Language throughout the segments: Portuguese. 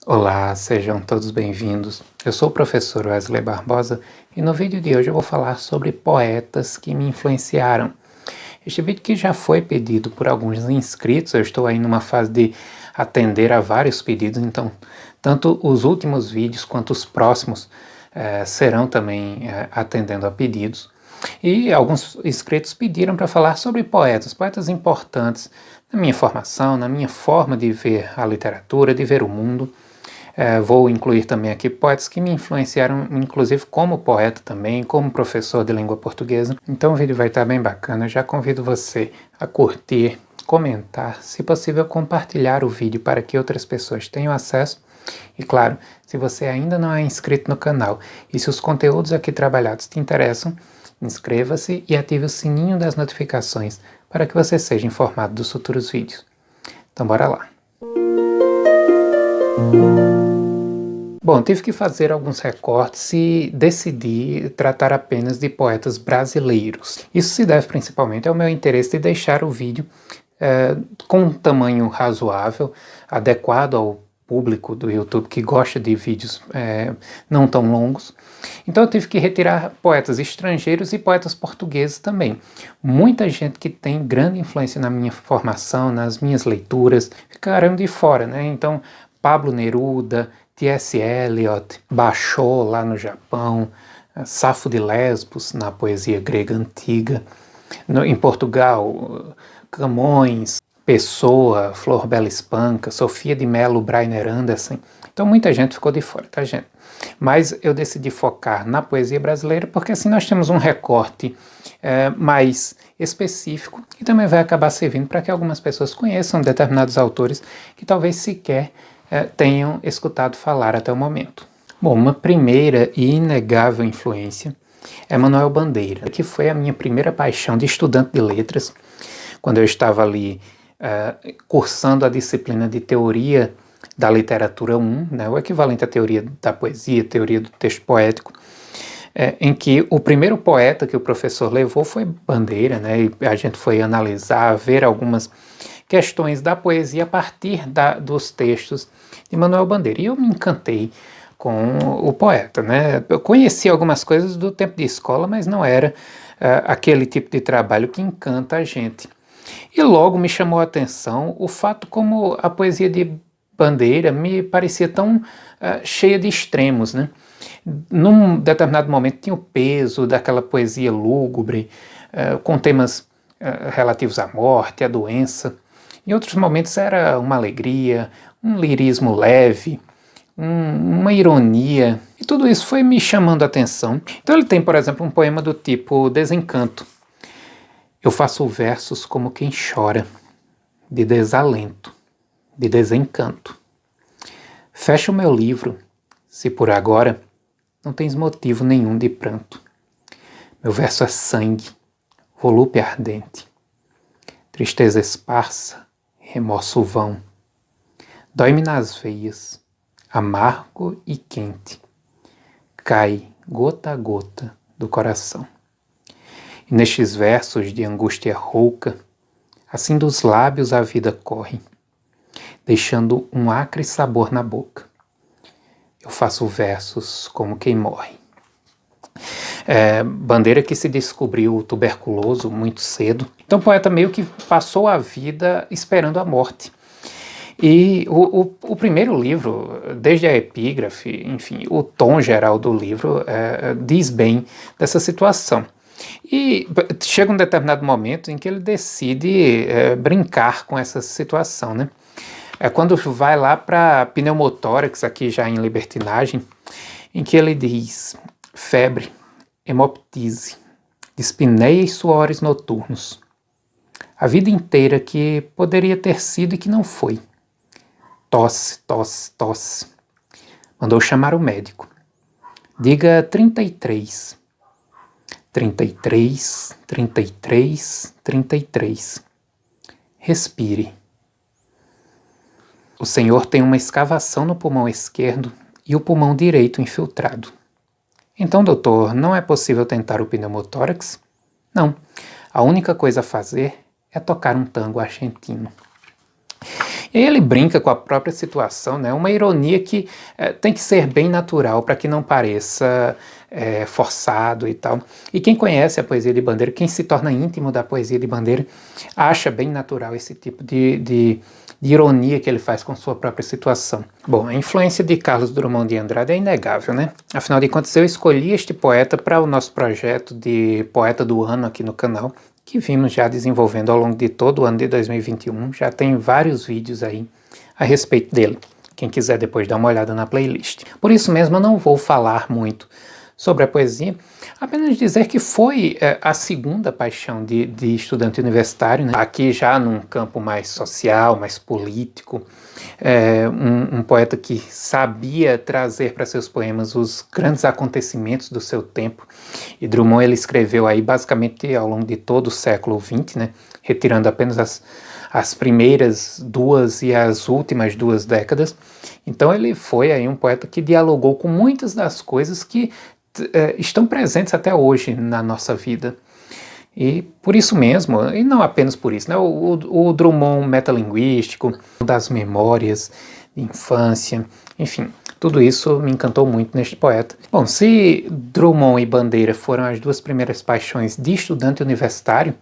Olá, sejam todos bem-vindos. Eu sou o professor Wesley Barbosa e no vídeo de hoje eu vou falar sobre poetas que me influenciaram. Este vídeo que já foi pedido por alguns inscritos, eu estou aí numa fase de atender a vários pedidos, então tanto os últimos vídeos quanto os próximos serão também atendendo a pedidos. E alguns inscritos pediram para falar sobre poetas importantes na minha formação, na minha forma de ver a literatura, de ver o mundo. Vou incluir também aqui poetas que me influenciaram, inclusive como poeta também, como professor de língua portuguesa. Então o vídeo vai estar bem bacana. Eu já convido você a curtir, comentar, se possível compartilhar o vídeo para que outras pessoas tenham acesso. E claro, se você ainda não é inscrito no canal e se os conteúdos aqui trabalhados te interessam, inscreva-se e ative o sininho das notificações para que você seja informado dos futuros vídeos. Então bora lá! Bom, tive que fazer alguns recortes e decidi tratar apenas de poetas brasileiros. Isso se deve principalmente ao meu interesse de deixar o vídeo com um tamanho razoável, adequado ao público do YouTube que gosta de vídeos não tão longos. Então eu tive que retirar poetas estrangeiros e poetas portugueses também. Muita gente que tem grande influência na minha formação, nas minhas leituras, ficaram de fora, né? Então, Pablo Neruda, T.S. Eliot, Basho lá no Japão, Safo de Lesbos na poesia grega antiga, em Portugal, Camões, Pessoa, Flor Bela Espanca, Sofia de Mello, Breiner Anderson. Então muita gente ficou de fora, tá, gente? Mas eu decidi focar na poesia brasileira porque assim nós temos um recorte mais específico e também vai acabar servindo para que algumas pessoas conheçam determinados autores que talvez sequer tenham escutado falar até o momento. Bom, uma primeira e inegável influência é Manuel Bandeira, que foi a minha primeira paixão de estudante de letras, quando eu estava ali cursando a disciplina de Teoria da Literatura 1, né, o equivalente à Teoria da Poesia, Teoria do Texto Poético, em que o primeiro poeta que o professor levou foi Bandeira, né, e a gente foi analisar, ver algumas questões da poesia a partir dos textos de Manuel Bandeira. E eu me encantei com o poeta, né? Eu conheci algumas coisas do tempo de escola, mas não era aquele tipo de trabalho que encanta a gente. E logo me chamou a atenção o fato como a poesia de Bandeira me parecia tão cheia de extremos, né? Num determinado momento tinha o peso daquela poesia lúgubre, com temas relativos à morte, à doença. Em outros momentos era uma alegria, um lirismo leve, uma ironia, e tudo isso foi me chamando a atenção. Então ele tem, por exemplo, um poema do tipo Desencanto. Eu faço versos como quem chora, de desalento, de desencanto. Fecha o meu livro, se por agora não tens motivo nenhum de pranto. Meu verso é sangue, volúpia ardente, tristeza esparsa, remorso vão. Dói-me nas veias, amargo e quente, cai gota a gota do coração. E nestes versos de angústia rouca, assim dos lábios a vida corre, deixando um acre sabor na boca. Eu faço versos como quem morre. Bandeira que se descobriu tuberculoso muito cedo. Então o poeta meio que passou a vida esperando a morte. E o primeiro livro, desde a epígrafe, enfim, o tom geral do livro diz bem dessa situação. E chega um determinado momento em que ele decide brincar com essa situação, né? Quando vai lá para pneumotórax, aqui já em libertinagem, em que ele diz: febre, hemoptise, dispneia e suores noturnos. A vida inteira que poderia ter sido e que não foi. Tosse, tosse, tosse. Mandou chamar o médico. Diga 33. 33, 33, 33. Respire. O senhor tem uma escavação no pulmão esquerdo e o pulmão direito infiltrado. Então, doutor, não é possível tentar o pneumotórax? Não. A única coisa a fazer é tocar um tango argentino. E ele brinca com a própria situação, né? Uma ironia que tem que ser bem natural para que não pareça forçado e tal. E quem conhece a poesia de Bandeira, quem se torna íntimo da poesia de Bandeira, acha bem natural esse tipo de ironia que ele faz com sua própria situação. Bom, a influência de Carlos Drummond de Andrade é inegável, né? Afinal de contas, eu escolhi este poeta para o nosso projeto de Poeta do Ano aqui no canal, que vimos já desenvolvendo ao longo de todo o ano de 2021. Já tem vários vídeos aí a respeito dele. Quem quiser depois dar uma olhada na playlist. Por isso mesmo eu não vou falar muito sobre a poesia, apenas dizer que foi a segunda paixão de estudante universitário, né? Aqui já num campo mais social, mais político, um poeta que sabia trazer para seus poemas os grandes acontecimentos do seu tempo. E Drummond ele escreveu aí basicamente ao longo de todo o século XX, né? Retirando apenas as primeiras duas e as últimas 2 décadas. Então ele foi aí um poeta que dialogou com muitas das coisas que estão presentes até hoje na nossa vida. E por isso mesmo, e não apenas por isso, né, o Drummond metalinguístico, das memórias de infância, enfim, tudo isso me encantou muito neste poeta. Bom, se Drummond e Bandeira foram as 2 primeiras paixões de estudante universitário,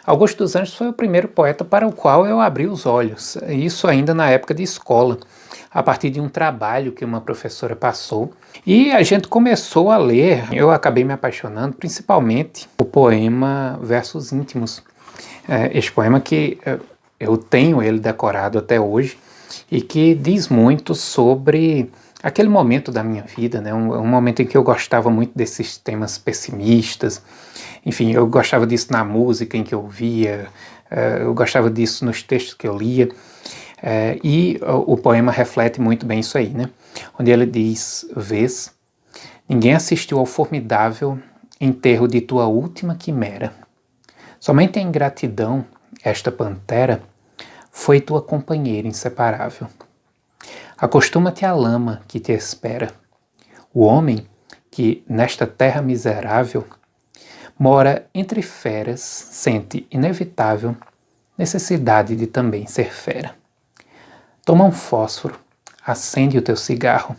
Augusto dos Anjos foi o primeiro poeta para o qual eu abri os olhos, isso ainda na época de escola, a partir de um trabalho que uma professora passou. E a gente começou a ler, eu acabei me apaixonando, principalmente o poema Versos Íntimos. Este poema que eu tenho ele decorado até hoje e que diz muito sobre aquele momento da minha vida, né? Um momento em que eu gostava muito desses temas pessimistas. Enfim, eu gostava disso na música em que eu ouvia, eu gostava disso nos textos que eu lia. E o poema reflete muito bem isso aí, né? Onde ele diz: vês, ninguém assistiu ao formidável enterro de tua última quimera. Somente a ingratidão, esta pantera, foi tua companheira inseparável. Acostuma-te à lama que te espera. O homem que, nesta terra miserável, mora entre feras, sente inevitável necessidade de também ser fera. Toma um fósforo, acende o teu cigarro.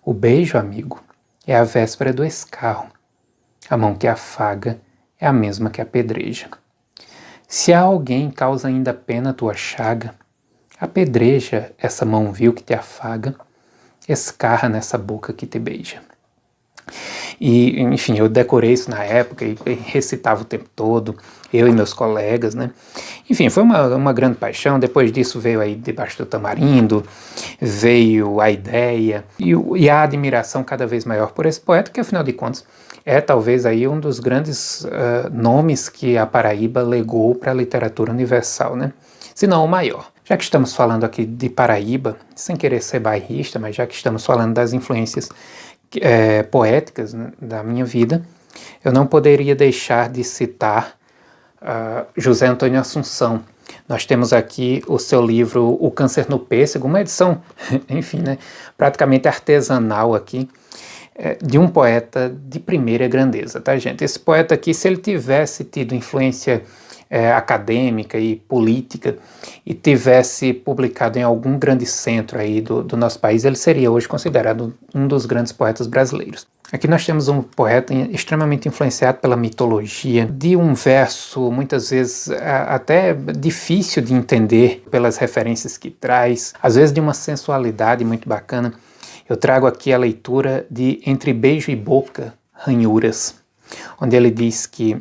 O beijo, amigo, é a véspera do escarro. A mão que afaga é a mesma que apedreja. Se a alguém causa ainda pena tua chaga, apedreja essa mão vil que te afaga, escarra nessa boca que te beija. E, enfim, eu decorei isso na época e recitava o tempo todo, eu e meus colegas, né? Enfim, foi uma grande paixão. Depois disso veio aí Debaixo do Tamarindo, veio A Ideia e a admiração cada vez maior por esse poeta, que afinal de contas é talvez aí um dos grandes nomes que a Paraíba legou para a literatura universal, né? Se não o maior. Já que estamos falando aqui de Paraíba, sem querer ser bairrista, mas já que estamos falando das influências poéticas, né, da minha vida, eu não poderia deixar de citar José Antônio Assunção. Nós temos aqui o seu livro O Câncer no Pêssego, uma edição, enfim, né, praticamente artesanal aqui, de um poeta de primeira grandeza, tá, gente? Esse poeta aqui, se ele tivesse tido influência acadêmica e política e tivesse publicado em algum grande centro aí do nosso país, ele seria hoje considerado um dos grandes poetas brasileiros. Aqui nós temos um poeta extremamente influenciado pela mitologia, de um verso muitas vezes até difícil de entender pelas referências que traz, às vezes de uma sensualidade muito bacana. Eu trago aqui a leitura de Entre Beijo e Boca, Ranhuras, onde ele diz que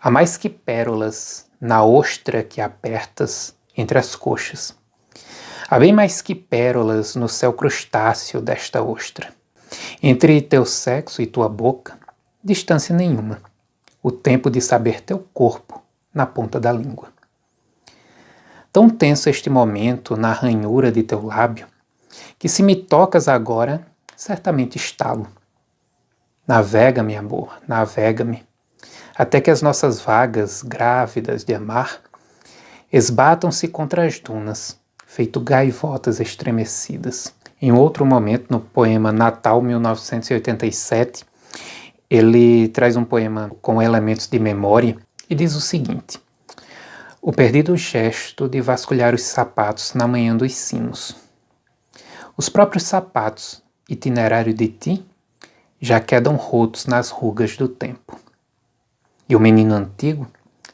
há mais que pérolas na ostra que apertas entre as coxas. Há bem mais que pérolas no céu crustáceo desta ostra. Entre teu sexo e tua boca, distância nenhuma. O tempo de saber teu corpo na ponta da língua. Tão tenso este momento na ranhura de teu lábio, que se me tocas agora, certamente estalo. Navega-me, amor, navega-me, até que as nossas vagas, grávidas de amar, esbatam-se contra as dunas, feito gaivotas estremecidas. Em outro momento, no poema Natal 1987, ele traz um poema com elementos de memória e diz o seguinte: O perdido gesto de vasculhar os sapatos na manhã dos cimos. Os próprios sapatos, itinerário de ti, já quedam rotos nas rugas do tempo. E o menino antigo,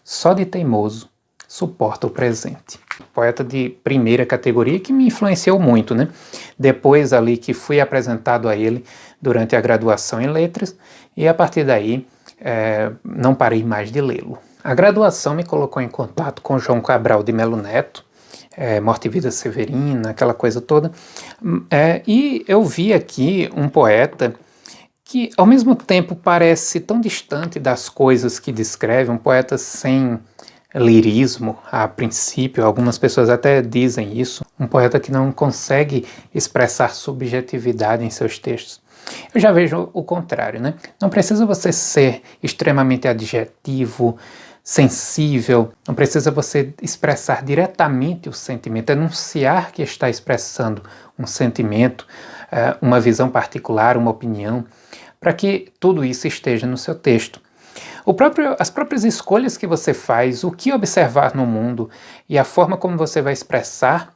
só de teimoso, suporta o presente. Poeta de primeira categoria que me influenciou muito, né? Depois ali que fui apresentado a ele durante a graduação em letras e a partir daí não parei mais de lê-lo. A graduação me colocou em contato com João Cabral de Melo Neto, Morte e Vida Severina, aquela coisa toda, e eu vi aqui um poeta que ao mesmo tempo parece tão distante das coisas que descreve, um poeta sem lirismo a princípio, algumas pessoas até dizem isso, um poeta que não consegue expressar subjetividade em seus textos. Eu já vejo o contrário, né? Não precisa você ser extremamente adjetivo, sensível, não precisa você expressar diretamente o sentimento, enunciar que está expressando um sentimento, uma visão particular, uma opinião, para que tudo isso esteja no seu texto. As próprias escolhas que você faz, o que observar no mundo e a forma como você vai expressar,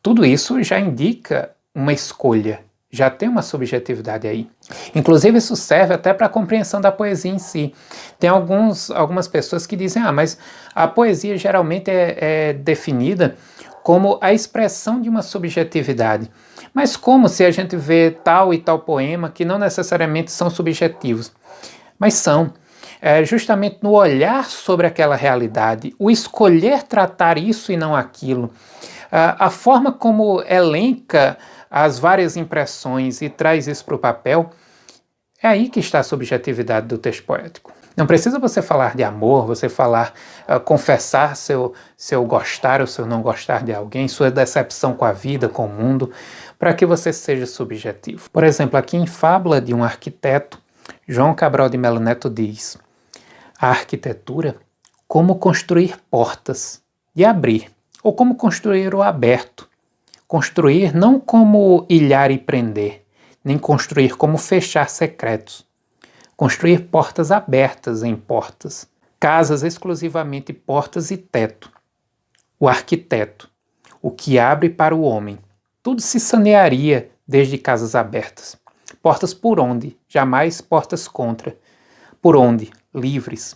tudo isso já indica uma escolha, já tem uma subjetividade aí. Inclusive isso serve até para a compreensão da poesia em si. Tem algumas pessoas que dizem, mas a poesia geralmente é definida como a expressão de uma subjetividade. Mas como se a gente vê tal e tal poema que não necessariamente são subjetivos? Mas são. Justamente no olhar sobre aquela realidade, o escolher tratar isso e não aquilo, a forma como elenca as várias impressões e traz isso para o papel, é aí que está a subjetividade do texto poético. Não precisa você falar de amor, você confessar seu gostar ou seu não gostar de alguém, sua decepção com a vida, com o mundo, para que você seja subjetivo. Por exemplo, aqui em Fábula de um Arquiteto, João Cabral de Melo Neto diz: a arquitetura, como construir portas de abrir, ou como construir o aberto. Construir não como ilhar e prender, nem construir como fechar secretos. Construir portas abertas em portas, casas exclusivamente portas e teto. O arquiteto, o que abre para o homem. Tudo se sanearia desde casas abertas. Portas por onde, jamais portas contra. Por onde, livres.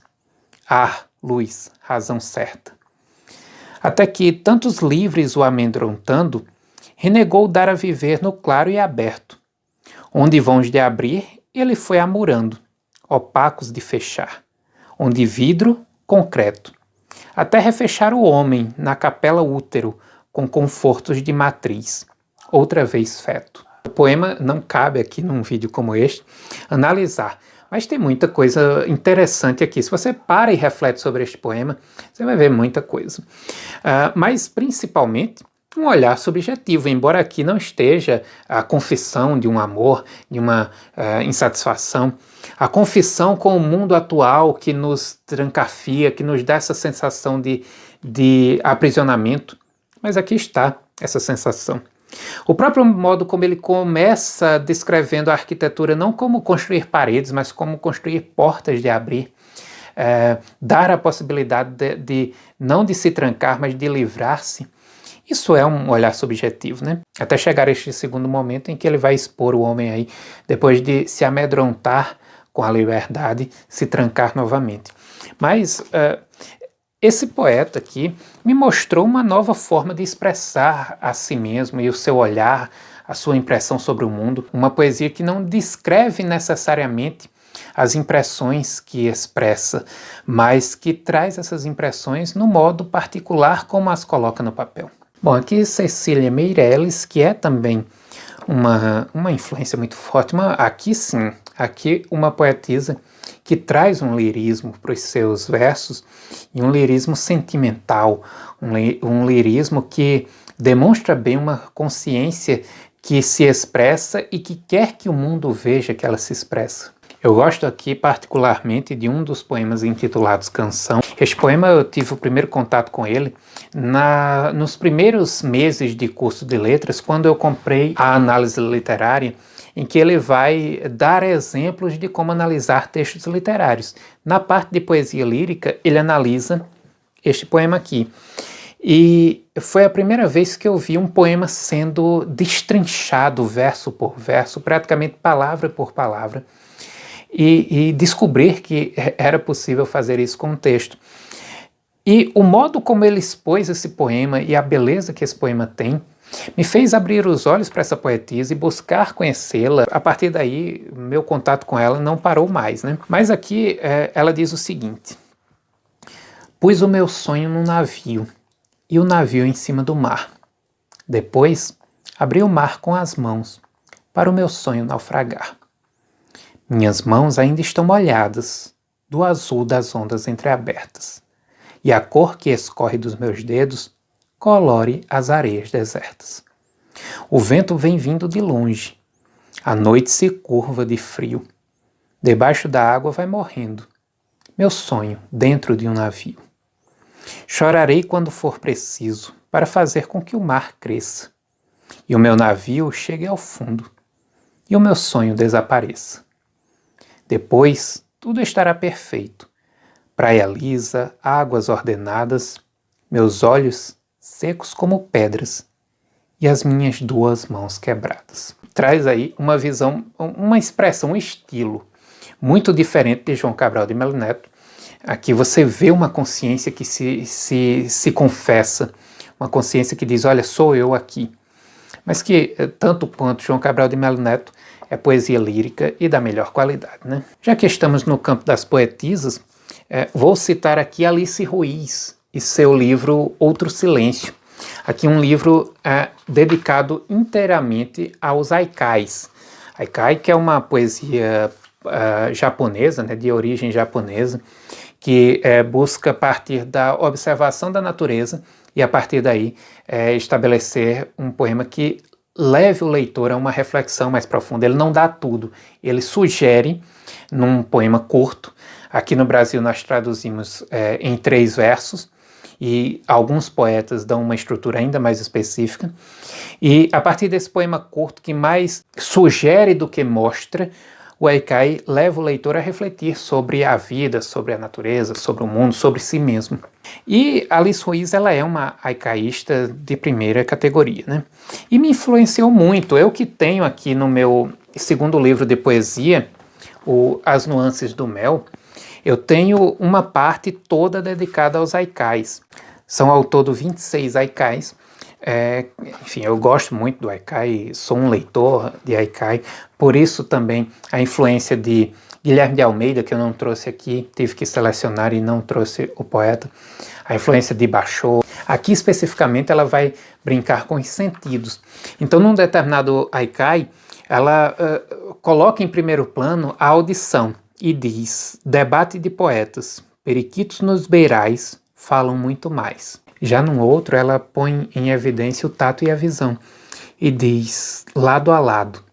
Ar, luz, razão certa. Até que, tantos livres o amedrontando, renegou dar a viver no claro e aberto. Onde vãos de abrir, ele foi amurando, opacos de fechar. Onde vidro, concreto. Até refechar o homem na capela útero, com confortos de matriz. Outra vez feto. O poema não cabe aqui num vídeo como este analisar, mas tem muita coisa interessante aqui. Se você para e reflete sobre este poema, você vai ver muita coisa. Mas, principalmente, um olhar subjetivo, embora aqui não esteja a confissão de um amor, de uma insatisfação, a confissão com o mundo atual que nos trancafia, que nos dá essa sensação de aprisionamento. Mas aqui está essa sensação. O próprio modo como ele começa descrevendo a arquitetura não como construir paredes, mas como construir portas de abrir, dar a possibilidade de não de se trancar, mas de livrar-se. Isso é um olhar subjetivo, né? Até chegar a este segundo momento em que ele vai expor o homem aí, depois de se amedrontar com a liberdade, se trancar novamente. Mas esse poeta aqui me mostrou uma nova forma de expressar a si mesmo e o seu olhar, a sua impressão sobre o mundo. Uma poesia que não descreve necessariamente as impressões que expressa, mas que traz essas impressões no modo particular como as coloca no papel. Bom, aqui Cecília Meirelles, que é também uma influência muito forte, aqui uma poetisa que traz um lirismo para os seus versos, e um lirismo sentimental, um lirismo que demonstra bem uma consciência que se expressa e que quer que o mundo veja que ela se expressa. Eu gosto aqui particularmente de um dos poemas intitulados Canção. Este poema eu tive o primeiro contato com ele nos primeiros meses de curso de letras, quando eu comprei a análise literária, em que ele vai dar exemplos de como analisar textos literários. Na parte de poesia lírica, ele analisa este poema aqui. E foi a primeira vez que eu vi um poema sendo destrinchado verso por verso, praticamente palavra por palavra, e descobrir que era possível fazer isso com o texto. E o modo como ele expôs esse poema e a beleza que esse poema tem, me fez abrir os olhos para essa poetisa e buscar conhecê-la. A partir daí, meu contato com ela não parou mais, né? Mas aqui ela diz o seguinte: pus o meu sonho num navio, e o navio em cima do mar. Depois, abri o mar com as mãos, para o meu sonho naufragar. Minhas mãos ainda estão molhadas, do azul das ondas entreabertas, e a cor que escorre dos meus dedos colore as areias desertas. O vento vem vindo de longe, a noite se curva de frio. Debaixo da água vai morrendo, meu sonho dentro de um navio. Chorarei quando for preciso, para fazer com que o mar cresça, e o meu navio chegue ao fundo, e o meu sonho desapareça. Depois, tudo estará perfeito. Praia lisa, águas ordenadas, meus olhos secos como pedras, e as minhas 2 mãos quebradas. Traz aí uma visão, uma expressão, um estilo muito diferente de João Cabral de Melo Neto. Aqui você vê uma consciência que se confessa, uma consciência que diz, olha, sou eu aqui. Mas que, tanto quanto João Cabral de Melo Neto, é poesia lírica e da melhor qualidade, né? Já que estamos no campo das poetisas, vou citar aqui Alice Ruiz e seu livro Outro Silêncio. Aqui um livro dedicado inteiramente aos haikais. Haikai, que é uma poesia japonesa, né, de origem japonesa, que busca partir da observação da natureza e a partir daí estabelecer um poema que leve o leitor a uma reflexão mais profunda. Ele não dá tudo, ele sugere num poema curto. Aqui no Brasil nós traduzimos em 3 versos e alguns poetas dão uma estrutura ainda mais específica. E a partir desse poema curto que mais sugere do que mostra, o haikai leva o leitor a refletir sobre a vida, sobre a natureza, sobre o mundo, sobre si mesmo. E Alice Ruiz, ela é uma haikaísta de primeira categoria, né? E me influenciou muito. Eu que tenho aqui no meu segundo livro de poesia, As Nuances do Mel, eu tenho uma parte toda dedicada aos haikais. São ao todo 26 haikais. Enfim, eu gosto muito do haikai, sou um leitor de haikai, por isso também a influência de Guilherme de Almeida, que eu não trouxe aqui, tive que selecionar e não trouxe o poeta, a influência de Basho. Aqui especificamente ela vai brincar com os sentidos. Então num determinado haikai, ela coloca em primeiro plano a audição e diz: debate de poetas, periquitos nos beirais falam muito mais. Já num outro, ela põe em evidência o tato e a visão e diz, lado a lado,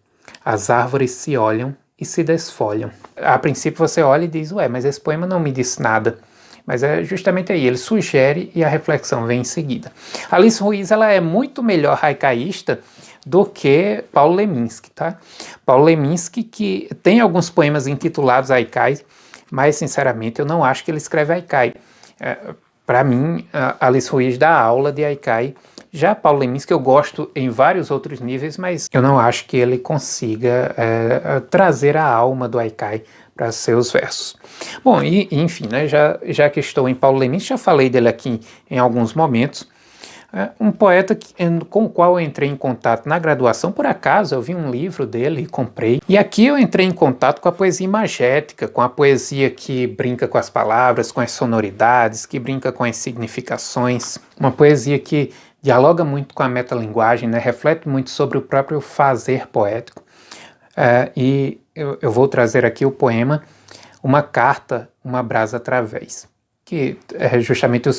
as árvores se olham e se desfolham. A princípio você olha e diz, mas esse poema não me disse nada. Mas é justamente aí, ele sugere e a reflexão vem em seguida. Alice Ruiz, ela é muito melhor haikaísta do que Paulo Leminski, tá? Paulo Leminski, que tem alguns poemas intitulados haikais, mas sinceramente eu não acho que ele escreve haikai. Para mim, Alice Ruiz dá aula de haikai. Já Paulo Leminski eu gosto em vários outros níveis, mas eu não acho que ele consiga trazer a alma do haikai para seus versos. Bom, e enfim, né, já que estou em Paulo Leminski, já falei dele aqui em alguns momentos. Um poeta com o qual eu entrei em contato na graduação, por acaso eu vi um livro dele e comprei. E aqui eu entrei em contato com a poesia imagética, com a poesia que brinca com as palavras, com as sonoridades, que brinca com as significações. Uma poesia que dialoga muito com a metalinguagem, né, reflete muito sobre o próprio fazer poético. E eu vou trazer aqui o poema Uma Carta, Uma Brasa Através, que é justamente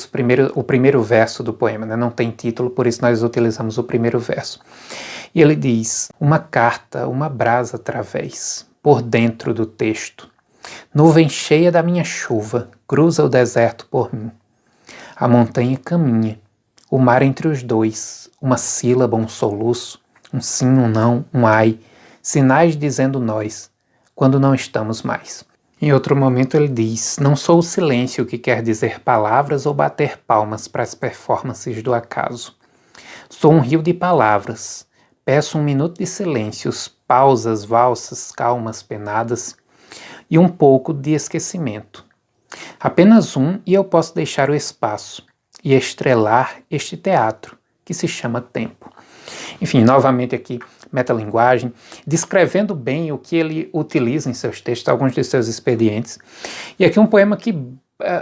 o primeiro verso do poema, né? Não tem título, por isso nós utilizamos o primeiro verso. E ele diz, uma carta, uma brasa através, por dentro do texto. Nuvem cheia da minha chuva, cruza o deserto por mim. A montanha caminha, o mar entre os dois, uma sílaba, um soluço, um sim, um não, um ai, sinais dizendo nós, quando não estamos mais. Em outro momento ele diz: não sou o silêncio que quer dizer palavras ou bater palmas para as performances do acaso. Sou um rio de palavras. Peço um minuto de silêncios, pausas, valsas, calmas, penadas e um pouco de esquecimento. Apenas um e eu posso deixar o espaço e estrelar este teatro que se chama tempo. Enfim, novamente aqui, metalinguagem, descrevendo bem o que ele utiliza em seus textos, alguns de seus expedientes. E aqui um poema que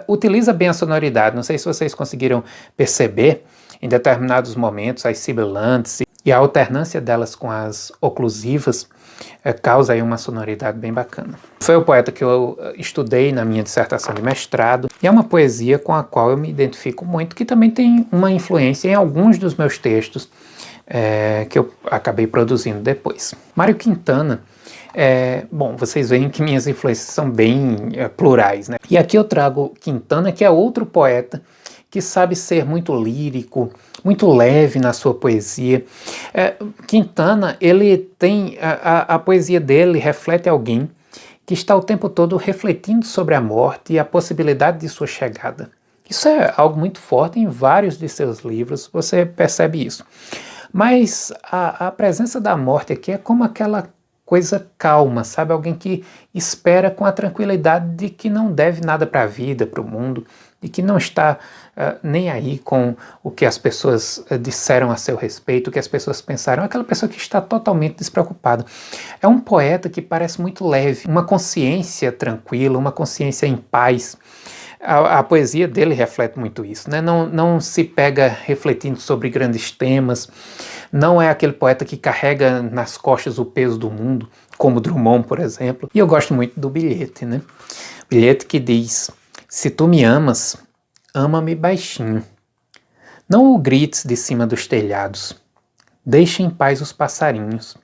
utiliza bem a sonoridade, não sei se vocês conseguiram perceber, em determinados momentos, as sibilantes e a alternância delas com as oclusivas causa aí uma sonoridade bem bacana. Foi o poeta que eu estudei na minha dissertação de mestrado, e é uma poesia com a qual eu me identifico muito, que também tem uma influência em alguns dos meus textos, que eu acabei produzindo depois. Mário Quintana, bom, vocês veem que minhas influências são bem plurais, né? E aqui eu trago Quintana, que é outro poeta que sabe ser muito lírico, muito leve na sua poesia. Quintana, ele tem, a poesia dele reflete alguém que está o tempo todo refletindo sobre a morte e a possibilidade de sua chegada. Isso é algo muito forte em vários de seus livros, você percebe isso. Mas a presença da morte aqui é como aquela coisa calma, sabe? Alguém que espera com a tranquilidade de que não deve nada para a vida, para o mundo, de que não está nem aí com o que as pessoas disseram a seu respeito, o que as pessoas pensaram. É aquela pessoa que está totalmente despreocupada. É um poeta que parece muito leve, uma consciência tranquila, uma consciência em paz. A poesia dele reflete muito isso, né? Não se pega refletindo sobre grandes temas, não é aquele poeta que carrega nas costas o peso do mundo, como Drummond, por exemplo. E eu gosto muito do bilhete, né? Bilhete que diz: se tu me amas, ama-me baixinho. Não o grites de cima dos telhados. Deixa em paz os passarinhos.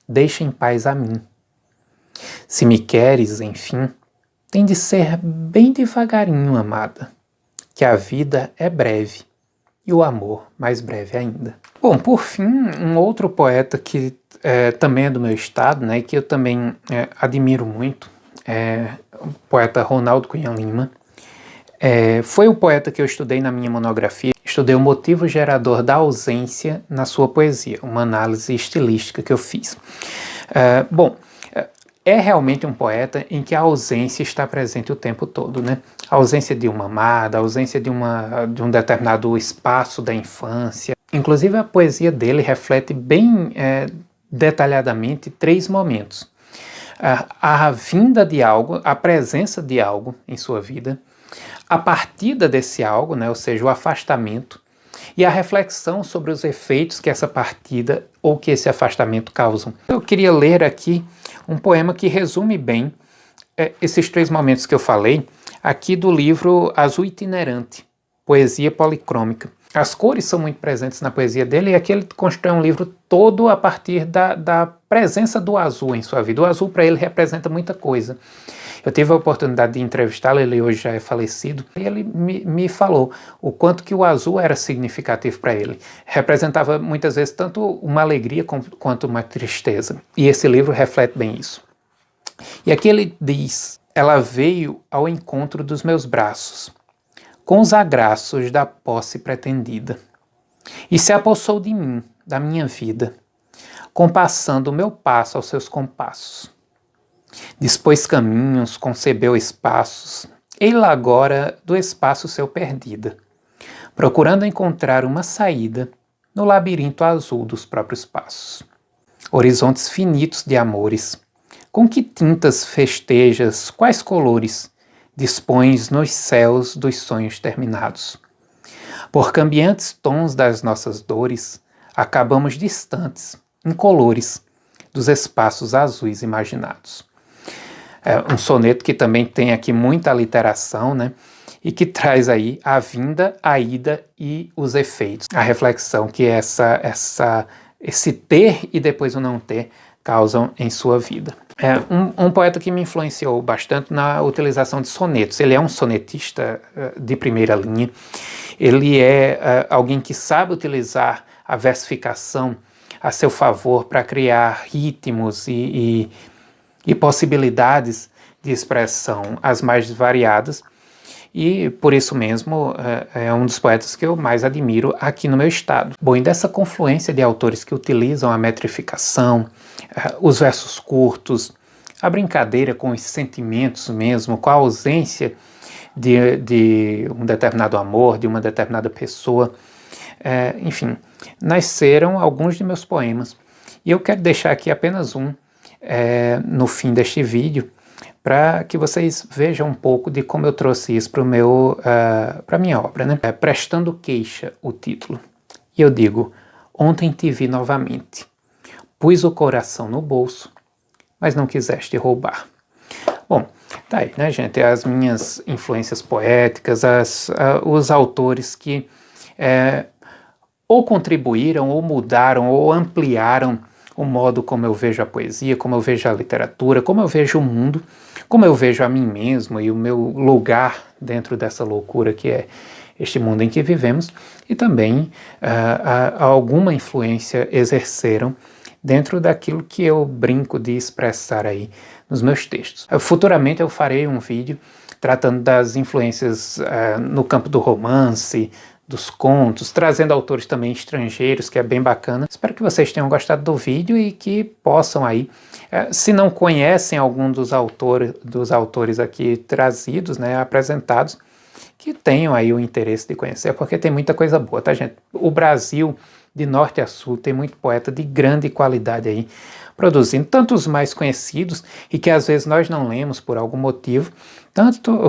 Deixa em paz a mim. Se me queres, enfim, tem de ser bem devagarinho, amada, que a vida é breve e o amor mais breve ainda. Bom, por fim, um outro poeta que também é do meu estado, né, e que eu também admiro muito, é o poeta Ronaldo Cunha Lima. Foi o poeta que eu estudei na minha monografia. Estudei o motivo gerador da ausência na sua poesia, uma análise estilística que eu fiz. Bom, é realmente um poeta em que a ausência está presente o tempo todo, né? A ausência de uma amada, a ausência de um determinado espaço da infância. Inclusive a poesia dele reflete bem detalhadamente 3 momentos. A vinda de algo, a presença de algo em sua vida, a partida desse algo, né? Ou seja, o afastamento, e a reflexão sobre os efeitos que essa partida ou que esse afastamento causam. Eu queria ler aqui um poema que resume bem esses 3 momentos que eu falei, aqui do livro Azul Itinerante, Poesia Policrômica. As cores são muito presentes na poesia dele, e aqui ele constrói um livro todo a partir da presença do azul em sua vida. O azul para ele representa muita coisa. Eu tive a oportunidade de entrevistá-lo, ele hoje já é falecido, e ele me falou o quanto que o azul era significativo para ele. Representava muitas vezes tanto uma alegria quanto uma tristeza. E esse livro reflete bem isso. E aqui ele diz: ela veio ao encontro dos meus braços, com os agraços da posse pretendida, e se apossou de mim, da minha vida, compassando o meu passo aos seus compassos. Dispôs caminhos, concebeu espaços, ei-la agora do espaço seu perdida, procurando encontrar uma saída no labirinto azul dos próprios passos. Horizontes finitos de amores, com que tintas festejas, quais colores dispões nos céus dos sonhos terminados. Por cambiantes tons das nossas dores, acabamos distantes, incolores, dos espaços azuis imaginados. Um soneto que também tem aqui muita aliteração, né? E que traz aí a vinda, a ida e os efeitos. A reflexão que esse ter e depois o não ter causam em sua vida. Um poeta que me influenciou bastante na utilização de sonetos. Ele é um sonetista de primeira linha. Ele é alguém que sabe utilizar a versificação a seu favor para criar ritmos e possibilidades de expressão as mais variadas, e por isso mesmo é um dos poetas que eu mais admiro aqui no meu estado. Bom, e dessa confluência de autores que utilizam a metrificação, os versos curtos, a brincadeira com os sentimentos mesmo, com a ausência de um determinado amor, de uma determinada pessoa, enfim, nasceram alguns de meus poemas. E eu quero deixar aqui apenas um no fim deste vídeo, para que vocês vejam um pouco de como eu trouxe isso para a minha obra, né? Prestando Queixa, o título. E eu digo: ontem te vi novamente, pus o coração no bolso, mas não quiseste roubar. Bom, tá aí, né, gente? As minhas influências poéticas, os autores que ou contribuíram, ou mudaram, ou ampliaram o modo como eu vejo a poesia, como eu vejo a literatura, como eu vejo o mundo, como eu vejo a mim mesmo e o meu lugar dentro dessa loucura que é este mundo em que vivemos, e também alguma influência exerceram dentro daquilo que eu brinco de expressar aí nos meus textos. Futuramente eu farei um vídeo tratando das influências no campo do romance, dos contos, trazendo autores também estrangeiros, que é bem bacana. Espero que vocês tenham gostado do vídeo e que possam aí, se não conhecem algum dos autores aqui trazidos, né, apresentados, que tenham aí o interesse de conhecer, porque tem muita coisa boa, tá, gente? O Brasil, de norte a sul, tem muito poeta de grande qualidade aí, produzindo, tanto os mais conhecidos e que às vezes nós não lemos por algum motivo,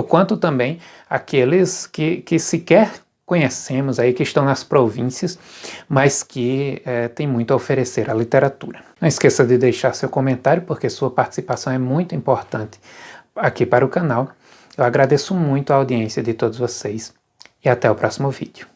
quanto também aqueles que sequer conhecemos aí, que estão nas províncias, mas que tem muito a oferecer à literatura. Não esqueça de deixar seu comentário, porque sua participação é muito importante aqui para o canal. Eu agradeço muito a audiência de todos vocês e até o próximo vídeo.